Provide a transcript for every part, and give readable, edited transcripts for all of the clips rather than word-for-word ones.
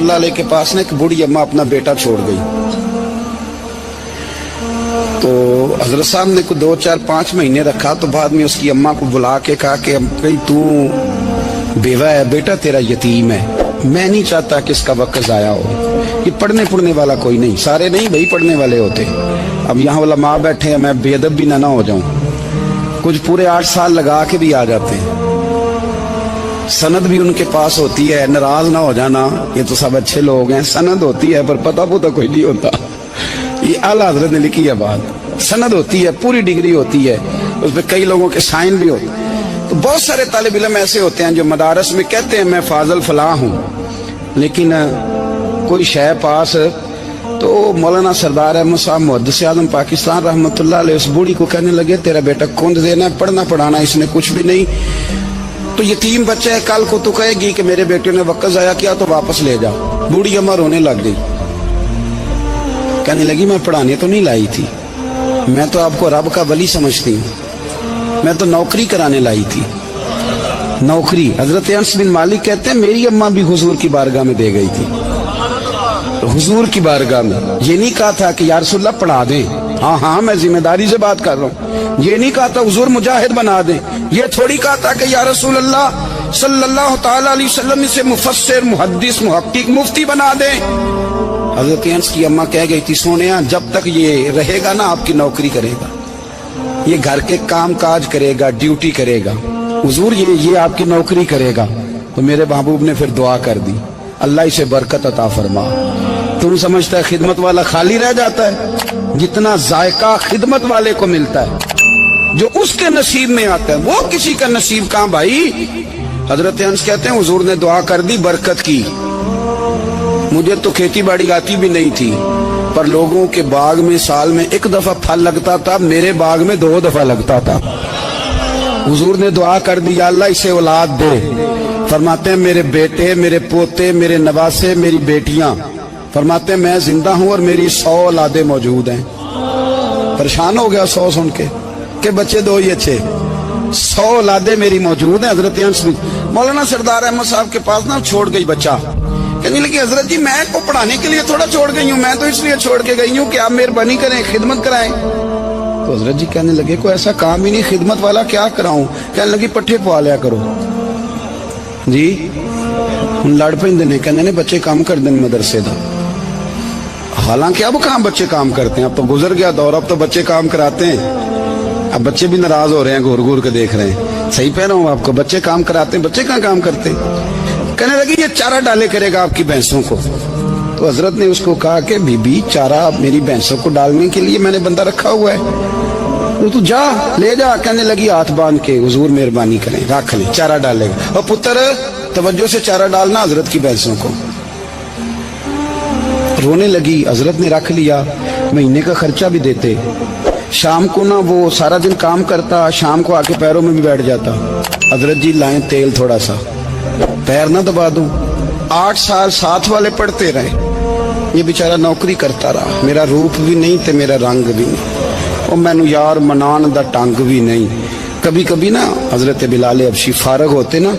रहमतुल्लाह अलैह के पास ना एक बूढ़ी अम्मा अपना बेटा छोड़ गई। तो हजरत साहब ने को 2, 4, 5 महीने रखा। तो बाद में उसकी अम्मा को बुला के कहा कि भाई तू बेवा है, बेटा तेरा यतीम है, मैं नहीं चाहता कि इसका वक्त ज़ाया हो। ये पढ़ने वाला कोई नहीं, सारे नहीं भाई पढ़ने वाले होते। अब यहाँ वाला माँ बैठे हैं, मैं बेअदब भी ना हो जाऊं। कुछ पूरे 8 साल लगा के भी आ जाते हैं, सनद भी उनके पास होती है, नाराज ना हो जाना, ये तो सब अच्छे लोग हैं। सनद होती है पर पता कोई नहीं होता। ये आला हजरत ने लिखी है बात, सनद होती है, पूरी डिग्री होती है, उसमें कई लोगों के साइन भी होते हैं। तो बहुत सारे तालिब इल्म ऐसे होते हैं जो मदारस में कहते हैं मैं फाजल फलाह हूँ, लेकिन कोई शय पास। तो मौलाना सरदार अहमद साहब मुहद्दिस आज़म पाकिस्तान रहमतुल्लाह अलैह उस बूढ़ी को कहने लगे तेरा बेटा कौन देना है, पढ़ना पढ़ाना इसने कुछ भी नहीं, तो यतीम बच्चा है, कल को तो कहेगी कि मेरे बेटे ने वक्त ज़ाया किया तो वापस ले जाओ। बूढ़ी अम्मा रोने लग गई, कहने लगी मैं पढ़ाने तो नहीं लाई थी, मैं तो आपको रब का वली समझती हूँ, मैं तो नौकरी कराने लाई थी, नौकरी। हजरत अनस बिन मालिक कहते हैं मेरी अम्मा भी हुजूर की बारगाह में दे गई थी, हुजूर की बारगाह में। ये नहीं कहा था कि या रसूलल्लाह पढ़ा दें, हाँ मैं जिम्मेदारी से बात कर रहा हूँ। ये नहीं कहा था हुजूर मुजाहिद बना दें, ये थोड़ी कहा था कि या रसूलल्लाह सल्लल्लाहु तआला अलैहि वसल्लम से मुफस्सिर, मुहद्दिस, मुहक्किक, मुफ्ती बना दें। हजरत अनस की अम्मा कह गई थी सोनिया जब तक ये रहेगा ना आपकी नौकरी करेगा, ये घर के काम काज करेगा, ड्यूटी करेगा, हुजूर ये आपकी नौकरी करेगा। तो मेरे महबूब ने फिर दुआ कर दी, अल्लाह इसे बरकत अता फरमा। तुम समझता है खिदमत वाला खाली रह जाता है? जितना जायका खिदमत वाले को मिलता है, जो उसके नसीब में आता है, वो किसी का नसीब कहां भाई। हजरत अनस कहते हैं हुजूर ने दुआ कर दी, बरकत की। मुझे तो खेती बाड़ी आती भी नहीं थी, पर लोगों के बाग में साल में 1 दफा फल लगता था, मेरे बाग में 2 दफा लगता था। हुजूर ने दुआ कर दी अल्लाह इसे औलाद दे। फरमाते हैं मेरे बेटे, मेरे पोते, मेरे नवासे, मेरी बेटियां, फरमाते हैं मैं जिंदा हूं और मेरी 100 औलादे मौजूद हैं। परेशान हो गया 100 सुन के बच्चे 2 ही अच्छे, 100 औलादे मेरी मौजूद हैं। हजरत अनस मौलाना सरदार अहमद साहब के पास ना छोड़ गई बच्चा, कहने लगी हजरत जी मैं को पढ़ाने के लिए थोड़ा छोड़ गई हूँ, मैं तो इसलिए छोड़ के गई हूँ कि आप मेहरबानी करें, खिदमत कराएं। तो हजरत जी कहने लगे कोई ऐसा काम ही नहीं, खिदमत वाला क्या कराऊं। कहने लगी पट्ठे पवा लिया करो जी। हम लड़ पेंदे ने, कहने ने बच्चे काम कर दें मदरसे का। हालांकि अब कहाँ बच्चे काम करते हैं, अब तो गुजर गया दौर, अब तो बच्चे काम कराते हैं। अब बच्चे भी नाराज हो रहे हैं, घूर घूर के देख रहे हैं। सही कह रहा हूँ आपको, बच्चे काम कराते हैं, बच्चे कहाँ काम करते। कहने लगी ये चारा डाले करेगा आपकी भैंसों को। तो हजरत ने उसको कहा कि बीबी चारा मेरी भैंसों को डालने के लिए मैंने बंदा रखा हुआ है, तो तू जा ले जा। कहने लगी हाथ बांध के हुजूर मेहरबानी करें रख ले, चारा डालेगा। और पुत्र तवज्जो से चारा डालना हजरत की भैंसों को। रोने लगी, हजरत ने रख लिया, महीने का खर्चा भी देते। शाम को ना वो सारा दिन काम करता, शाम को आके पैरों में भी बैठ जाता, हजरत जी लाएं तेल थोड़ा सा, पैर ना दबा दूं। 8 साल साथ वाले पढ़ते रहे, ये बेचारा नौकरी करता रहा, मेरा रूप भी नहीं ते मेरा रंग भी नहीं, और मैनू यार मनान दा टंग भी नहीं। कभी कभी ना हजरत बिलाल हबशी फारग होते ना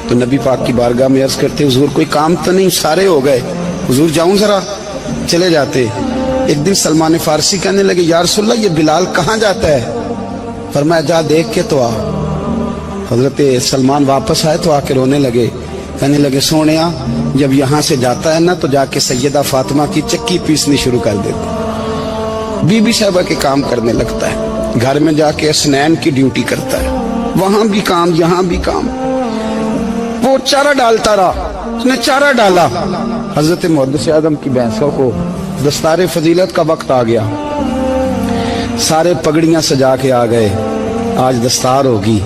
तो नबी पाक की बारगाह में अर्ज करते हुजूर कोई काम तो नहीं, सारे हो गए, हुजूर जाऊं जरा, चले जाते। एक दिन सलमान फारसी कहने लगे या रसूलल्लाह ये बिलाल कहाँ जाता है। फरमाया जा देख के तो आ। हजरत सलमान वापस आए तो आके रोने लगे, कहने लगे सोनिया जब यहाँ से जाता है ना तो जाके सैयदा फातिमा की चक्की पीसनी शुरू कर देता, बीबी साहबा के काम करने लगता है, घर में जाके स्नैन की ड्यूटी करता है, वहां भी काम यहाँ भी काम। वो चारा डालता रहा, उसने चारा डाला। हजरत मुहद्दिस आज़म की भैंसों को दस्तार फजीलत का वक्त आ गया, सारे पगड़ियां सजा के आ गए, आज दस्तार होगी।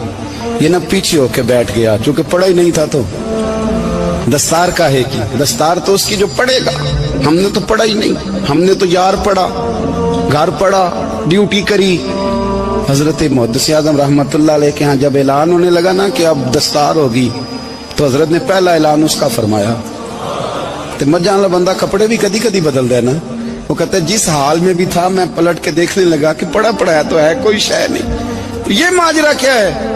ये ना पीछे होके बैठ गया, चूंकि पढ़ा ही नहीं था तो दस्तार का है कि दस्तार तो उसकी जो पढ़ेगा, हमने तो पढ़ा ही नहीं, हमने तो यार पढ़ा, घर पढ़ा, ड्यूटी करी। हजरत मुहद्दिस आज़म रहमतुल्लाह अलैह के यहाँ जब ऐलान होने लगा ना कि अब दस्तार होगी, तो हजरत ने पहला ऐलान उसका फरमाया। तो मजा वाला बंदा कपड़े भी कदी कदी बदल दे ना, वो कहते जिस हाल में भी था मैं पलट के देखने लगा कि पढ़ा पढ़ाया तो है, कोई शय नहीं। तो ये माजरा क्या है,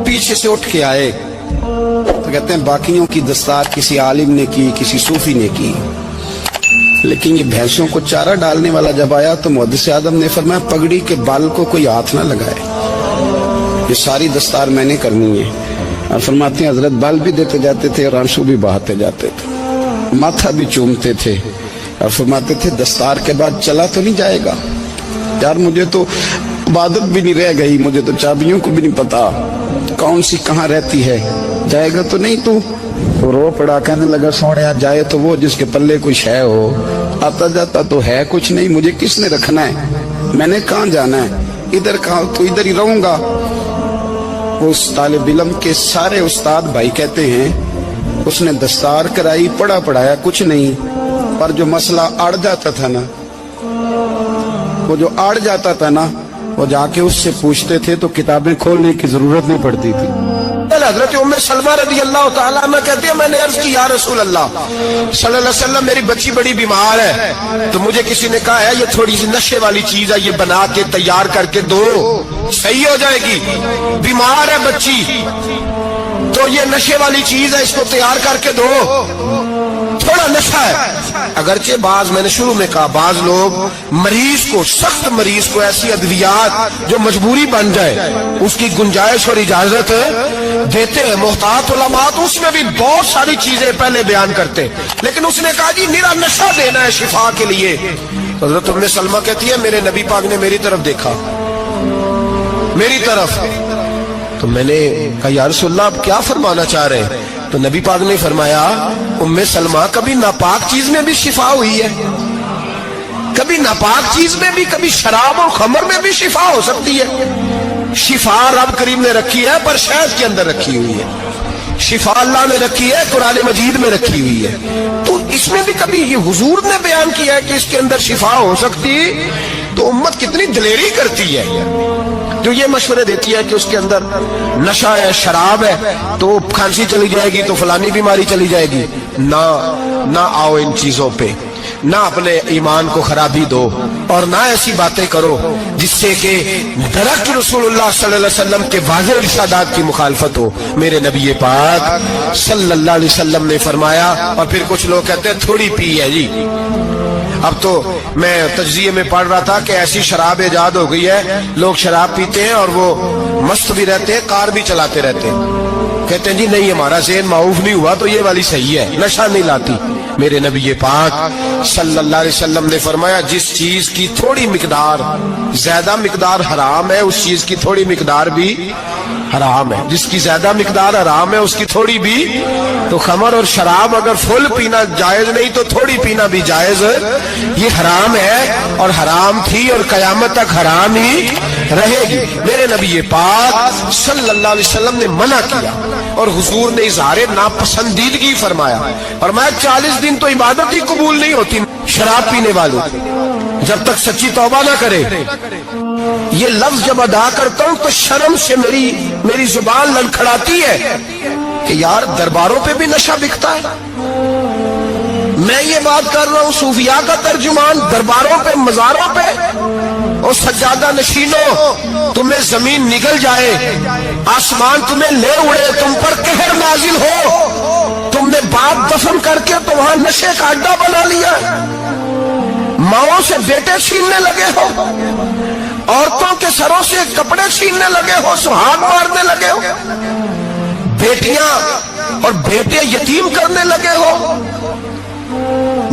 पीछे से उठ के आए तो कहते हैं बाकियों की दस्तार किसी आलिम ने की, किसी सूफी ने की, लेकिन ये भैंसों को चारा डालने वाला जब आया तो मुहद्दिस आदम ने फरमाया पगड़ी के बाल को कोई हाथ ना लगाए, ये सारी दस्तार मैंने करनी है। और फरमाते हैं हजरत बाल भी देते जाते थे और आंसू भी बहाते जाते थे, माथा भी चूमते थे और फरमाते थे दस्तार के बाद चला तो नहीं जाएगा यार, मुझे तो इबादत भी नहीं रह गई, मुझे तो चाबियों को भी नहीं पता कौन सी कहाँ रहती है, जाएगा तो नहीं तू? तो रो पड़ा, कहने लगा सोने जाए तो वो जिसके पल्ले कुछ है हो, आता जाता तो है कुछ नहीं, मुझे किसने रखना है, मैंने कहाँ जाना है, इधर कहाँ, तो इधर ही रहूंगा। उस तालिब इल्म के सारे उस्ताद भाई कहते हैं उसने दस्तार कराई, पढ़ा पढ़ाया कुछ नहीं, पर जो मसला अड़ जाता था ना, वो जो अड़ जाता था ना, वो जाके उससे पूछते थे तो किताबें खोलने की जरूरत नहीं पड़ती थी। हजरत उम्मे सलमा रदी अल्लाह ताला अन्हा कहती है मैंने अर्ज की या रसूल अल्लाह सल्लल्लाहु अलैहि वसल्लम मेरी बच्ची बड़ी बीमार है, तो मुझे किसी ने कहा है ये थोड़ी सी नशे वाली चीज है, ये बना के तैयार करके दो सही हो जाएगी, बीमार है बच्ची तो ये नशे वाली चीज है, इसको तैयार करके दो, थोड़ा नशा है। अगरचे बाज, मैंने शुरू में कहा, बाज लोग मरीज को, सख्त मरीज को ऐसी अद्वियात जो मजबूरी बन जाए उसकी गुंजाइश और इजाजत देते हैं। मोहतात उलमा तो उसमें भी बहुत सारी चीजें पहले बयान करते, लेकिन उसने कहा जी निरा नशा देना है शिफा के लिए। हजरत उम्मे सलमा कहती है मेरे नबी पाक ने मेरी तरफ देखा, मेरी तरफ, तो मैंने कहा या रसूलल्लाह आप क्या फरमाना चाह रहे हैं? तो नबी पाक ने फरमाया उम्मे सलमा कभी नापाक चीज में भी शिफा हुई है, कभी नापाक चीज में भी, कभी शराब और खमर में भी शिफा हो सकती है। शिफा रब करीम ने रखी है पर शहद के अंदर रखी हुई है, शिफा अल्लाह ने रखी है कुरान मजीद में रखी हुई है, तो इसमें भी कभी ये हुजूर ने बयान किया है कि इसके अंदर शिफा हो सकती, तो उम्मत कितनी दिलेरी करती है जो ये मशवरे देती है कि उसके अंदर नशा है, शराब है, तो खांसी चली जाएगी तो फलानी बीमारी चली जाएगी। ना आओ इन चीजों पे, ना अपने ईमान को खराबी दो और ना ऐसी बातें करो जिससे कि दरक रसूलुल्लाह सल्लल्लाहु अलैहि वसल्लम के वाज़ेह इरशादात की मुखालफत हो। मेरे नबी पाक सल्लल्लाहु अलैहि वसल्लम ने फरमाया, और फिर कुछ लोग कहते हैं थोड़ी पी है जी। अब तो मैं तज्जिये में पढ़ रहा था कि ऐसी शराब इजाद हो गई है, लोग शराब पीते हैं और वो मस्त भी रहते हैं, कार भी चलाते रहते हैं, कहते हैं जी नहीं हमारा ज़हन माऊफ नहीं हुआ तो ये वाली सही है, नशा नहीं लाती। मेरे नबी पाक सल्लल्लाहु अलैहि वसल्लम ने फरमाया जिस चीज की थोड़ी मिकदार, ज्यादा मिकदार हराम है उस चीज की थोड़ी मिकदार भी हराम है, जिसकी ज्यादा मिकदार हराम है उसकी थोड़ी भी। तो खमर और शराब अगर फुल पीना जायज नहीं तो थोड़ी पीना भी जायज, ये हराम है और हराम थी और कयामत तक हराम ही रहेगी। मेरे नबी पाक सल्लल्लाहु अलैहि वसल्लम ने मना किया और हुजूर ने इज़हारे नापसंदीदगी फरमाया, और मैं 40 दिन तो इबादत ही कबूल नहीं होती शराब पीने वालों जब तक सच्ची तौबा ना करे। ये लफ्ज जब अदा करता हूं तो शर्म से मेरी जुबान लड़खड़ाती है कि यार दरबारों पे भी नशा बिकता है। मैं ये बात कर रहा हूं सूफिया का तर्जुमान, दरबारों पे, मजारों पे, और सज्जादा नशीनों तुम्हें जमीन निगल जाए, आसमान तुम्हें ले उड़े, तुम पर कहर नाजिल हो, तुमने बाप दफन करके तो वहां नशे का अड्डा बना लिया, माओ से बेटे छीनने लगे हो, औरतों के सरों से कपड़े छीनने लगे हो, सुहाग मारने लगे हो, बेटियां और बेटे यतीम करने लगे हो,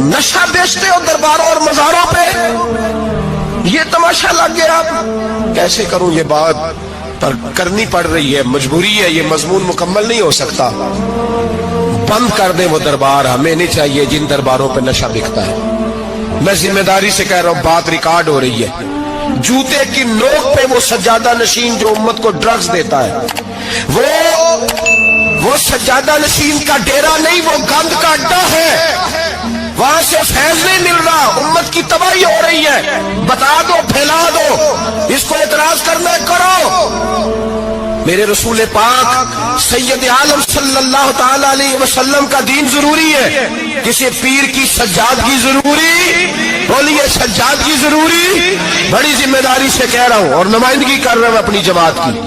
नशा बेचते हो दरबारों और मजारों पे, ये तमाशा लग गया। कैसे करूं ये बात, पर करनी पड़ रही है, मजबूरी है, ये मजमून मुकम्मल नहीं हो सकता। बंद कर दे वो दरबार, हमें नहीं चाहिए जिन दरबारों पे नशा बिकता है। मैं जिम्मेदारी से कह रहा हूं, बात रिकॉर्ड हो रही है। जूते की नोक पे वो सज्जादा नशीन जो उम्मत को ड्रग्स देता है, वो सज्जादा नशीन का डेरा नहीं, वो गंद का अड्डा है, वहां से फैज नहीं मिल रहा, उम्मत की तबाही हो रही है। बता दो, फैला दो, इसको एतराज करना करो। मेरे रसूल पाक सैयद आलम सल्लल्लाहु ताला अलैहि वसल्लम का दीन जरूरी है, किसी पीर की सज्जादगी जरूरी بولیے سجادگی ضروری؟ بڑی ذمہ داری سے کہہ رہا ہوں اور نمائندگی کر رہا ہوں اپنی جماعت کی.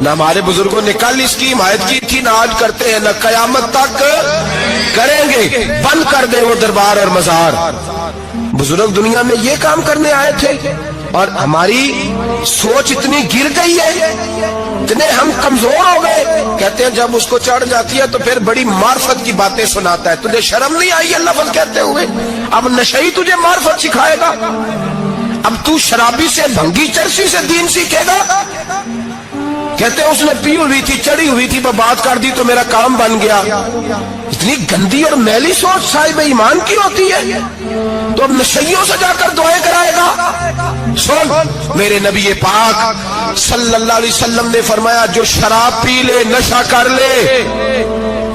نہ ہمارے بزرگوں نے کل اس کی حمایت کی تھی، نہ آج کرتے ہیں، نہ قیامت تک کریں گے. بند کر دیں وہ دربار اور مزار. بزرگ دنیا میں یہ کام کرنے آئے تھے اور ہماری سوچ اتنی گر گئی ہے، اتنے ہم کمزور ہو گئے. کہتے ہیں جب اس کو چڑھ جاتی ہے تو پھر بڑی معرفت کی باتیں سناتا ہے. تجھے شرم نہیں آئی یہ لفظ کہتے ہوئے؟ اب نشئی تجھے معرفت سکھائے گا؟ اب تو شرابی سے، بھنگی چرسی سے دین سیکھے گا؟ کہتے ہیں اس نے پی ہوئی تھی، چڑھی ہوئی تھی، میں بات کر دی تو میرا کام بن گیا. اتنی گندی اور میلی سوچ صاحب ایمان کی ہوتی ہے. تو اب نشیوں سے جا کر دعائیں کرائے گا؟ سن، میرے نبی پاک صلی اللہ علیہ وسلم نے فرمایا جو شراب پی لے، نشہ کر لے،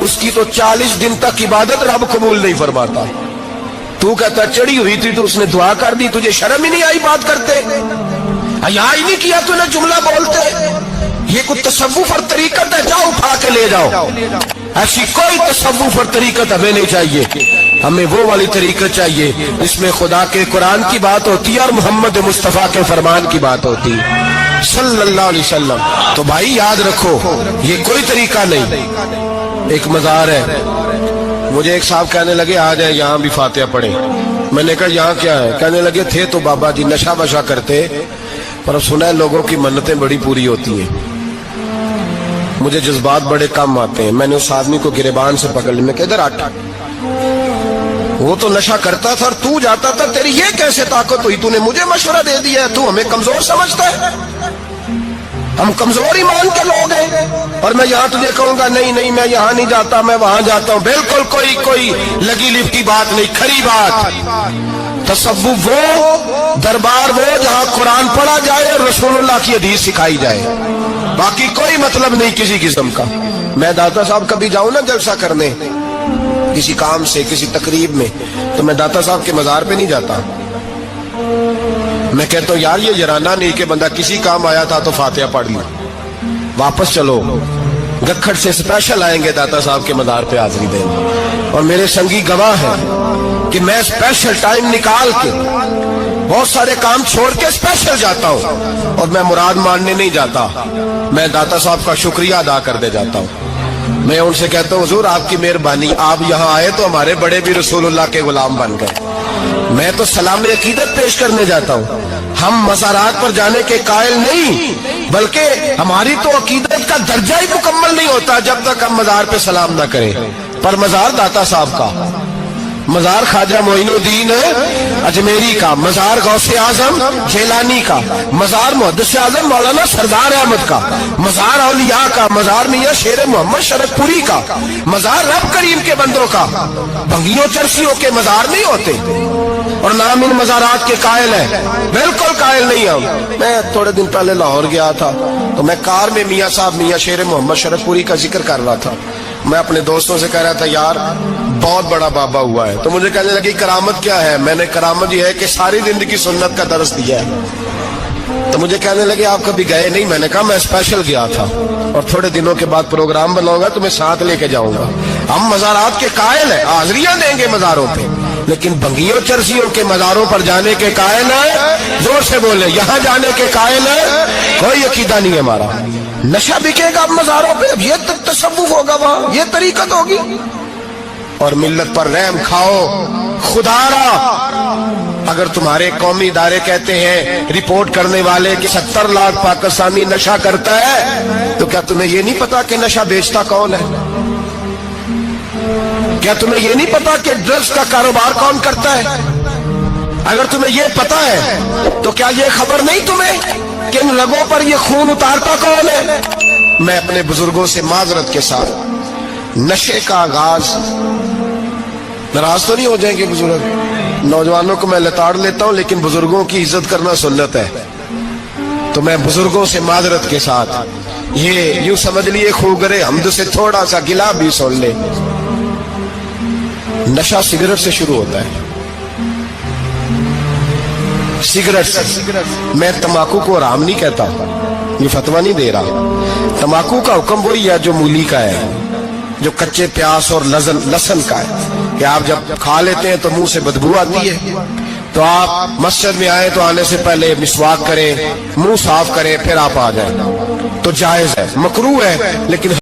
اس کی تو 40 دن تک عبادت رب قبول نہیں فرماتا. تو کہتا چڑھی ہوئی تھی تو اس نے دعا کر دی، تجھے شرم ہی نہیں آئی بات کرتے؟ حیا ہی نہیں کیا تو نے جملہ بولتے؟ یہ کوئی تصوف اور طریقت ہے؟ جاؤ اٹھا کے لے جاؤ. ایسی کوئی تصوف اور طریقت ہمیں نہیں چاہیے. ہمیں وہ والی طریقت چاہیے جس میں خدا کے قرآن کی بات ہوتی ہے اور محمد مصطفیٰ کے فرمان کی بات ہوتی ہے صلی اللہ علیہ وسلم. تو بھائی یاد رکھو یہ کوئی طریقہ نہیں. ایک مزار ہے، مجھے ایک صاحب کہنے لگے آ جائیں یہاں بھی فاتحہ پڑھیں. میں نے کہا یہاں کیا ہے؟ کہنے لگے تھے تو بابا جی نشہ وشا کرتے، پر اب سنا ہے لوگوں کی منتیں بڑی پوری ہوتی ہیں. مجھے جذبات بڑے کم آتے ہیں. میں نے اس آدمی کو گریبان سے پکڑ لی، میں کہ ادھر ہٹ، وہ تو نشہ کرتا تھا اور تو جاتا تھا، تیری یہ کیسے طاقت ہوئی؟ تو نے مجھے مشورہ دے دیا ہے، تو ہمیں کمزور سمجھتا ہے؟ ہم کمزور ایمان کے لوگ ہیں اور میں یہاں تجھے کہوں گا نہیں نہیں میں یہاں نہیں جاتا، میں وہاں جاتا ہوں. بالکل کوئی لگی لپٹی بات نہیں، کھری بات. تصوف وہ، دربار وہ جہاں قرآن پڑھا جائے اور رسول اللہ کی حدیث سکھائی جائے. باقی کوئی مطلب نہیں کسی قسم کا. میں داتا صاحب کبھی جاؤں نا جلسہ کرنے کسی کام سے، کسی تقریب میں، تو میں داتا صاحب کے مزار پہ نہیں جاتا. میں کہتا ہوں یار یہ جرانہ نہیں کہ بندہ کسی کام آیا تھا تو فاتحہ پڑھ لی، واپس چلو. گکھڑ سے اسپیشل آئیں گے داتا صاحب کے مزار پہ حاضری دیں، اور میرے سنگی گواہ ہیں کہ میں اسپیشل ٹائم نکال کے بہت سارے کام چھوڑ کے اسپیشل جاتا ہوں. اور میں مراد ماننے نہیں جاتا، میں داتا صاحب کا شکریہ ادا کر دے جاتا ہوں. میں ان سے کہتا ہوں حضور آپ کی مہربانی، آپ یہاں آئے تو ہمارے بڑے بھی رسول اللہ کے غلام بن گئے. میں تو سلام عقیدت پیش کرنے جاتا ہوں. ہم مزارات پر جانے کے قائل نہیں، بلکہ ہماری تو عقیدت کا درجہ ہی مکمل نہیں ہوتا جب تک ہم مزار پہ سلام نہ کریں. پر مزار داتا صاحب کا، مزار خواجہ معین الدین اجمیری کا، مزار غوث اعظم جیلانی کا، مزار محدث اعظم مولانا سردار احمد کا، مزار اولیاء کا، مزار میاں شیر محمد شرف پوری کا، مزار رب کریم کے بندوں کا. بھنگیوں چرسیوں کے مزار نہیں ہوتے اور نام ان مزارات کے قائل ہیں، بالکل قائل نہیں ہم. میں تھوڑے دن پہلے لاہور گیا تھا تو میں کار میں میاں صاحب میاں شیر محمد شرف پوری کا ذکر کر رہا تھا. میں اپنے دوستوں سے کہہ رہا تھا یار بہت بڑا بابا ہوا ہے. تو مجھے کہنے لگی کرامت کیا ہے؟ میں نے کرامت یہ ہے کہ ساری زندگی سنت کا درس دیا ہے. تو مجھے کہنے لگے آپ کبھی گئے نہیں؟ میں نے کہا میں اسپیشل گیا تھا اور تھوڑے دنوں کے بعد پروگرام بناؤں گا تو میں ساتھ لے کے جاؤں گا. ہم مزارات کے قائل ہیں، حاضریاں دیں گے مزاروں پہ، لیکن بھنگیوں چرسیوں کے مزاروں پر جانے کے قائل ہیں؟ زور سے بولے. یہاں جانے کے قائل ہیں؟ کوئی عقیدہ نہیں ہے ہمارا. نشہ بکے گا مزاروں پہ، یہ تصوف ہوگا وہاں، یہ طریقت ہوگی. اور ملت پر رحم کھاؤ. خدا را اگر تمہارے قومی ادارے کہتے ہیں رپورٹ کرنے والے کہ 70 لاکھ پاکستانی نشہ کرتا ہے، تو کیا تمہیں یہ نہیں پتا کہ نشہ بیچتا کون ہے؟ کیا تمہیں یہ نہیں پتا کہ ڈرگز کا کاروبار کون کرتا ہے؟ اگر تمہیں یہ پتا ہے تو کیا یہ خبر نہیں تمہیں کہ ان رگوں پر یہ خون اتارتا کون ہے؟ میں اپنے بزرگوں سے معذرت کے ساتھ نشے کا آغاز، ناراض تو نہیں ہو جائیں گے بزرگ؟ نوجوانوں کو میں لتاڑ لیتا ہوں لیکن بزرگوں کی عزت کرنا سنت ہے. تو میں بزرگوں سے معذرت کے ساتھ یہ یوں سمجھ لیے خوگرے حمد سے تھوڑا سا گلا بھی سن لے. نشہ سگریٹ سے شروع ہوتا ہے، سگریٹ سے. میں تمباکو کو حرام نہیں کہتا، یہ فتویٰ نہیں دے رہا. تمباکو کا حکم وہی ہے جو مولی کا ہے، جو کچے پیاز اور لہسن کا ہے، کہ آپ جب کھا لیتے ہیں تو منہ سے بدبو آتی ہے، تو آپ مسجد میں آئیں تو آنے سے پہلے مسواک کریں، منہ صاف کریں، پھر آپ آ جائیں، تو جائز ہے، مکروہ ہے لیکن